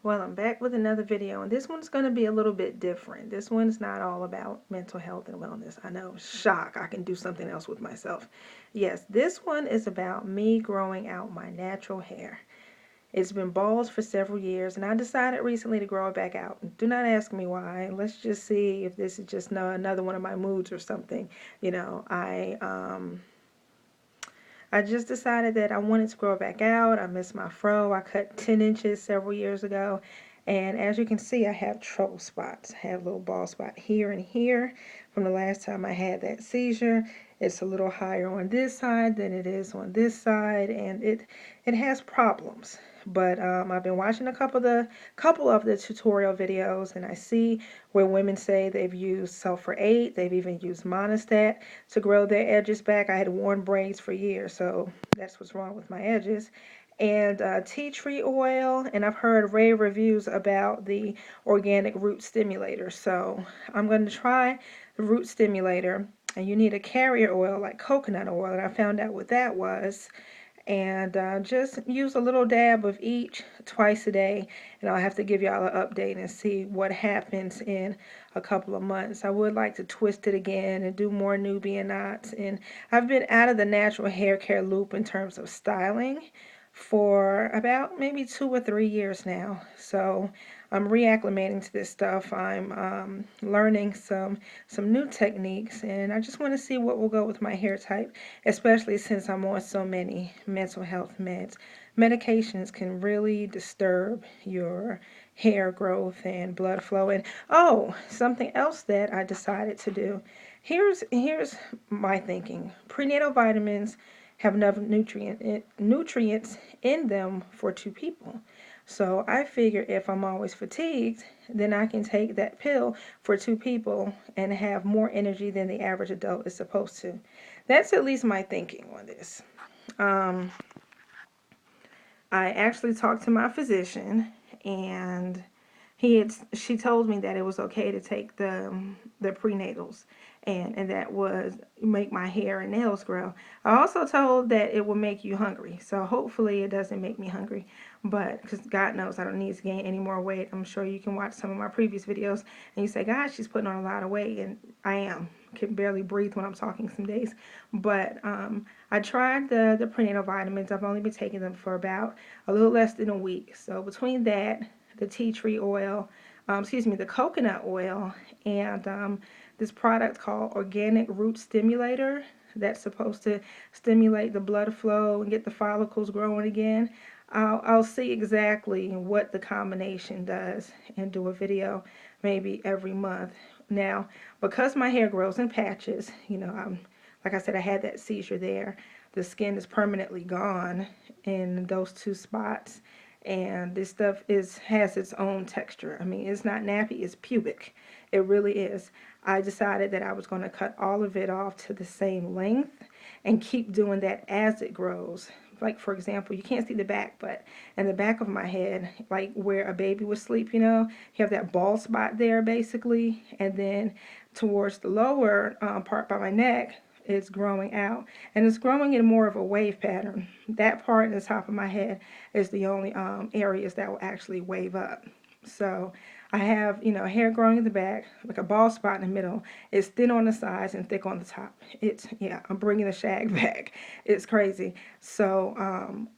Well, I'm back with another video, and this one's going to be a little bit different. This one's not all about mental health and wellness. I know, shock, I can do something else with myself. Yes, this one is about me growing out my natural hair. It's been bald for several years, and I decided recently to grow it back out. Do not ask me why. Let's just see if this is just another one of my moods or something. You know, I just decided that I wanted to grow it back out. I miss my fro. I cut 10 inches several years ago. And as you can see, I have trouble spots. I have a little bald spot here and here from the last time I had that seizure. It's a little higher on this side than it is on this side, and it has problems. But I've been watching a couple of the tutorial videos, and I see where women say they've used sulfur 8, they've even used monostat to grow their edges back. I had worn braids for years, so that's what's wrong with my edges. And tea tree oil, and I've heard rave reviews about the organic root stimulator. So I'm going to try the root stimulator, and you need a carrier oil like coconut oil, and I found out what that was. And just use a little dab of each twice a day, and I'll have to give y'all an update and see what happens in a couple of months. I would like to twist it again and do more Nubian knots, and I've been out of the natural hair care loop in terms of styling for about maybe 2 or 3 years now. So I'm reacclimating to this stuff. I'm learning some new techniques, and I just want to see what will go with my hair type, especially since I'm on so many mental health meds. Medications can really disturb your hair growth and blood flow. And oh, something else that I decided to do. Here's my thinking. Prenatal vitamins have enough nutrients in them for 2 people. So I figure if I'm always fatigued, then I can take that pill for 2 people and have more energy than the average adult is supposed to. That's at least my thinking on this. Um, I actually talked to my physician, and she told me that it was okay to take the prenatals, and that was make my hair and nails grow. I also told that it will make you hungry, so hopefully it doesn't make me hungry. But because God knows I don't need to gain any more weight. I'm sure you can watch some of my previous videos and you say, "God, she's putting on a lot of weight," and I am. Can barely breathe when I'm talking some days. But I tried the prenatal vitamins. I've only been taking them for about a little less than a week. So between that, the tea tree oil, the coconut oil, and this product called Organic Root Stimulator that's supposed to stimulate the blood flow and get the follicles growing again. I'll see exactly what the combination does and do a video maybe every month. Now, because my hair grows in patches, like I said, I had that seizure there. The skin is permanently gone in those 2 spots, and this stuff has its own texture. I mean, it's not nappy, it's pubic. It really is. I decided that I was going to cut all of it off to the same length and keep doing that as it grows. Like, for example, you can't see the back, but in the back of my head, like where a baby would sleep, you have that bald spot there basically, and then towards the lower part by my neck, it's growing out, and it's growing in more of a wave pattern. That part in the top of my head is the only areas that will actually wave up. So I have, hair growing in the back, like a bald spot in the middle. It's thin on the sides and thick on the top. I'm bringing the shag back. It's crazy. So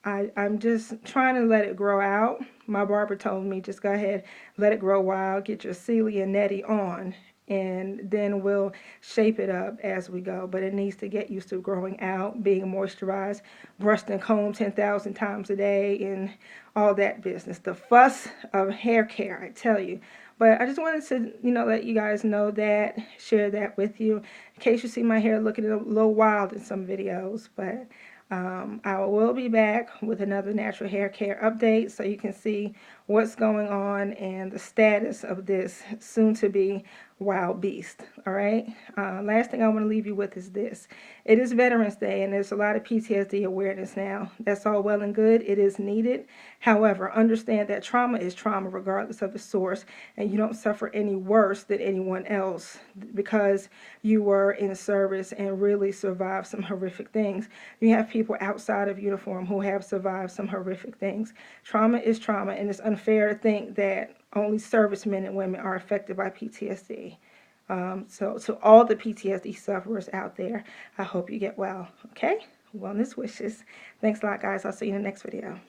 I'm just trying to let it grow out. My barber told me just go ahead, let it grow wild, get your Ceely and Nettie on, and then we'll shape it up as we go. But it needs to get used to growing out, being moisturized, brushed and combed 10,000 times a day, and all that business. The fuss of hair care, I tell you. But I just wanted to, let you guys know that, share that with you, in case you see my hair looking a little wild in some videos. But I will be back with another natural hair care update so you can see what's going on and the status of this soon-to-be wild beast. All right. Last thing I want to leave you with is this. It is Veterans Day, and there's a lot of PTSD awareness now. That's all well and good. It is needed. However, understand that trauma is trauma regardless of the source, and you don't suffer any worse than anyone else because you were in service and really survived some horrific things. You have people outside of uniform who have survived some horrific things. Trauma is trauma, and it's unfortunate unfair to think that only servicemen and women are affected by PTSD. So to all the PTSD sufferers out there, I hope you get well. Okay? Wellness wishes. Thanks a lot, guys. I'll see you in the next video.